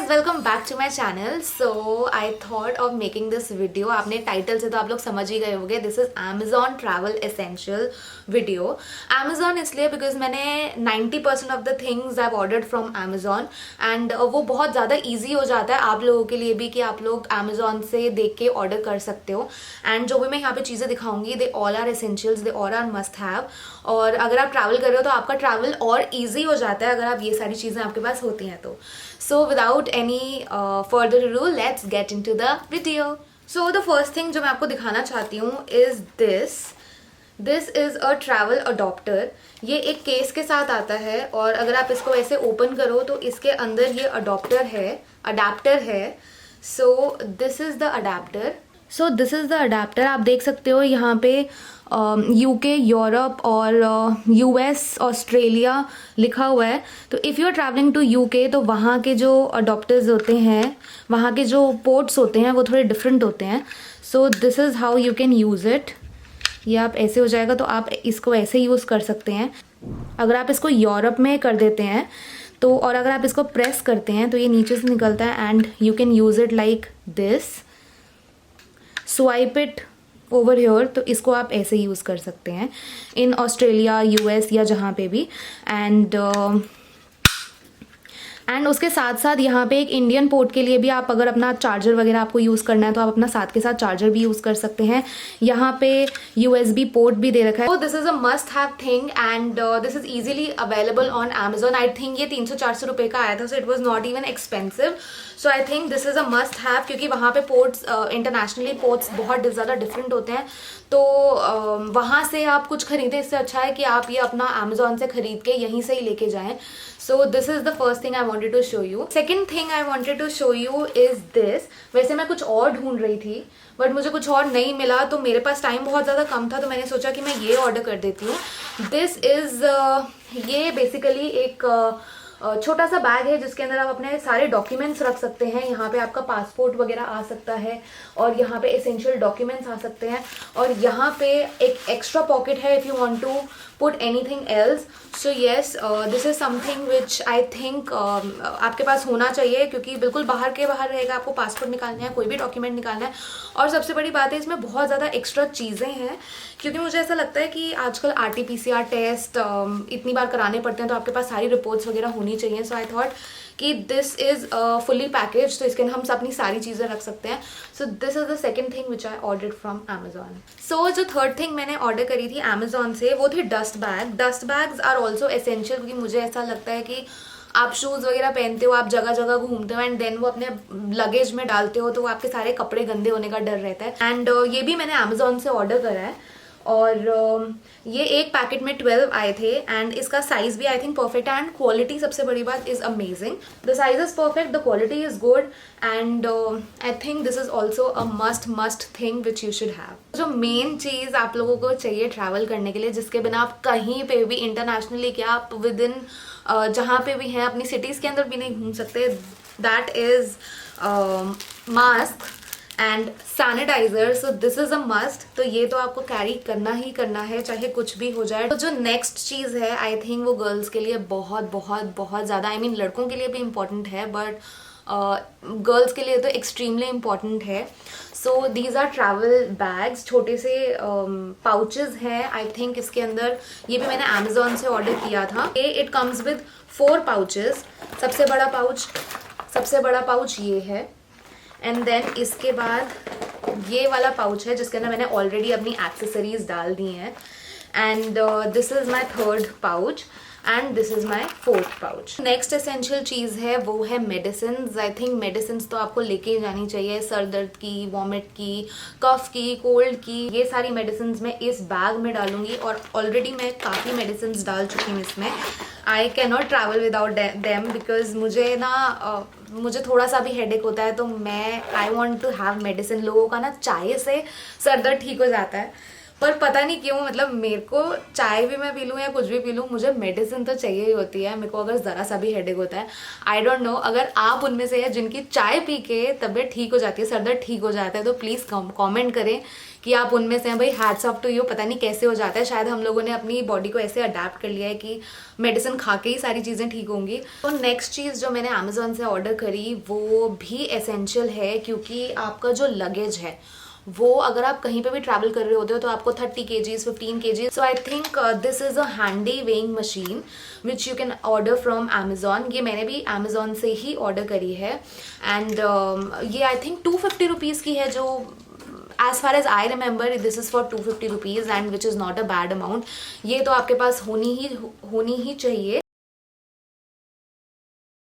Guys, welcome back to my channel. So I thought of making this video. आपने title से तो आप लोग समझ ही गए होंगे, this is Amazon travel essential video. Amazon इसलिए बिकॉज मैंने 90% of the things I ordered from Amazon and वो बहुत ज़्यादा ईजी हो जाता है आप लोगों के लिए भी कि आप लोग Amazon से देख के ऑर्डर कर सकते हो। एंड जो भी मैं यहाँ पे चीज़ें दिखाऊंगी they all are essentials, they all are must have. और अगर आप ट्रैवल कर रहे हो तो आपका ट्रैवल और ईजी हो जाता है अगर आप ये सारी चीज़ें आपके पास होती हैं तो। So without any further ado, let's get into the video. So the first thing जो मैं आपको दिखाना चाहती हूँ is this. This is a travel adapter. ये एक केस के साथ आता है और अगर आप इसको ऐसे ओपन करो तो इसके अंदर ये अडाप्टर है. So this is the adapter. So this is the adapter. आप देख सकते हो यहाँ पे यूके, यूरोप और यूएस, ऑस्ट्रेलिया लिखा हुआ है. तो if you are travelling to UK तो वहाँ के जो अडोप्टर्स होते हैं, वहाँ के जो पोर्ट्स होते हैं वो थोड़े डिफरेंट होते हैं. सो this is how you can use it. ये आप ऐसे हो जाएगा तो आप इसको ऐसे यूज़ कर सकते हैं. अगर आप इसको यूरोप में कर देते हैं तो, और अगर आप इसको प्रेस करते हैं तो ये नीचे से निकलता है and you can use it like this. Swipe it over here. तो इसको आप ऐसे यूज़ कर सकते हैं इन ऑस्ट्रेलिया, यूएस या जहाँ पे भी. एंड उसके साथ साथ यहाँ पे एक इंडियन पोर्ट के लिए भी आप अगर अपना चार्जर वगैरह आपको यूज़ करना है तो आप अपना साथ के साथ चार्जर भी यूज़ कर सकते हैं. यहाँ पे USB पोर्ट भी दे रखा है. This is a must have thing and this is easily available on Amazon. I think ये 300-400 रुपये का आया था. So it was not even expensive. So I think this is a must have क्योंकि वहाँ पे पोर्ट्स, इंटरनेशनली पोर्ट्स बहुत ज़्यादा डिफरेंट होते हैं. तो वहाँ से आप कुछ खरीदें, इससे अच्छा है कि आप ये अपना Amazon से खरीद के यहीं से ही लेके जाएं. So this is the first thing I wanted to show you. Second thing I wanted to show you is this. वैसे मैं कुछ और ढूंढ रही थी बट मुझे कुछ और नहीं मिला तो मेरे पास टाइम बहुत ज़्यादा कम था तो मैंने सोचा कि मैं ये ऑर्डर कर देती हूँ. दिस इज़ ये बेसिकली एक छोटा सा बैग है जिसके अंदर आप अपने सारे डॉक्यूमेंट्स रख सकते हैं. यहाँ पे आपका पासपोर्ट वगैरह आ सकता है और यहाँ पे एसेंशियल डॉक्यूमेंट्स आ सकते हैं और यहाँ पे एक एक्स्ट्रा पॉकेट है if you want to put anything else. So yes, this is something which I think आपके पास होना चाहिए क्योंकि बिल्कुल बाहर रहेगा. आपको पासपोर्ट निकालना है, कोई भी डॉक्यूमेंट निकालना है. और सबसे बड़ी बात है इसमें बहुत ज़्यादा एक्स्ट्रा चीज़ें हैं क्योंकि मुझे ऐसा लगता है कि आजकल RT-PCR टेस्ट इतनी बार कराने पड़ते हैं तो आपके पास सारी रिपोर्ट्स वगैरह होनी चाहिए. सो आई थॉट कि दिस इज़ फुली पैकेज तो इसके अंदर हम अपनी सारी चीज़ें रख सकते हैं. सो this is the second thing which I ordered from Amazon. सो जो थर्ड थिंग मैंने ऑर्डर करी थी Amazon से वो थी dust bag. Dust bags are also essential क्योंकि मुझे ऐसा लगता है कि आप शूज़ वगैरह पहनते हो, आप जगह जगह घूमते हो एंड देन वो अपने लगेज में डालते हो तो आपके सारे कपड़े गंदे होने का डर रहता है. एंड ये भी मैंने Amazon से ऑर्डर करा है और ये एक पैकेट में 12 आए थे एंड इसका साइज़ भी आई थिंक परफेक्ट है एंड क्वालिटी सबसे बड़ी बात is amazing. The size is perfect, the quality is good and I think this is also a must thing which you should have. जो मेन चीज़ आप लोगों को चाहिए ट्रैवल करने के लिए जिसके बिना आप कहीं पे भी इंटरनेशनली क्या आप विद इन जहाँ पे भी हैं अपनी सिटीज़ के अंदर भी नहीं घूम सकते, that is mask and sanitiser. So this is a must. तो ये तो आपको कैरी करना ही करना है चाहे कुछ भी हो जाए. तो जो नेक्स्ट चीज़ है आई थिंक वो गर्ल्स के लिए बहुत बहुत बहुत ज़्यादा, आई मीन लड़कों के लिए भी इम्पॉर्टेंट है बट गर्ल्स के लिए तो एक्सट्रीमली इम्पॉर्टेंट है. So these are travel bags. छोटे से पाउचेस हैं आई थिंक इसके अंदर. ये भी मैंने Amazon से ऑर्डर किया था. It comes with 4 pouches. सबसे बड़ा पाउच ये है एंड देन इसके बाद ये वाला पाउच है जिसके अंदर मैंने ऑलरेडी अपनी एक्सेसरीज डाल दी हैं. And this is my third pouch and this is my fourth pouch. Next essential चीज़ है वो है मेडिसिन. आई थिंक मेडिसिन तो आपको लेके ही जानी चाहिए. सर दर्द की, वॉमिट की, कफ की, कोल्ड की, ये सारी मेडिसिन मैं इस बैग में डालूंगी और ऑलरेडी मैं काफ़ी मेडिसिन डाल चुकी हूँ इसमें. I can not travel without them because मुझे थोड़ा सा भी हेडेक होता है तो मैं I want to have medicine. लोगों का ना चाय से सर दर्द ठीक हो जाता है पर पता नहीं क्यों, मतलब मेरे को चाय भी मैं पी लूँ या कुछ भी पी लूँ, मुझे मेडिसिन तो चाहिए ही होती है मेरे को, अगर ज़रा सा भी हेडेक होता है। आई डोंट नो, अगर आप उनमें से हैं जिनकी चाय पी के तबीयत ठीक हो जाती है, सर दर्द ठीक हो जाता है, तो प्लीज़ कमेंट करें कि आप उनमें से हैं। भाई हैट्स ऑफ टू यू। पता नहीं कैसे हो जाता है, शायद हम लोगों ने अपनी बॉडी को ऐसे अडेप्ट कर लिया है कि मेडिसिन खा के ही सारी चीज़ें ठीक होंगी। तो नेक्स्ट चीज़ जो मैंने अमेजोन से ऑर्डर करी वो भी एसेंशियल है, क्योंकि आपका जो लगेज है वो अगर आप कहीं पे भी ट्रैवल कर रहे होते हो तो आपको 30 kgs 15 kgs, so I think this is a handy weighing machine which you can order from Amazon. ये मैंने भी अमेजोन से ही ऑर्डर करी है एंड ये आई थिंक 250 रुपीज़ की है, जो as far as I remember this is for 250 rupees and which is not a bad amount। ये तो आपके पास होनी ही चाहिए।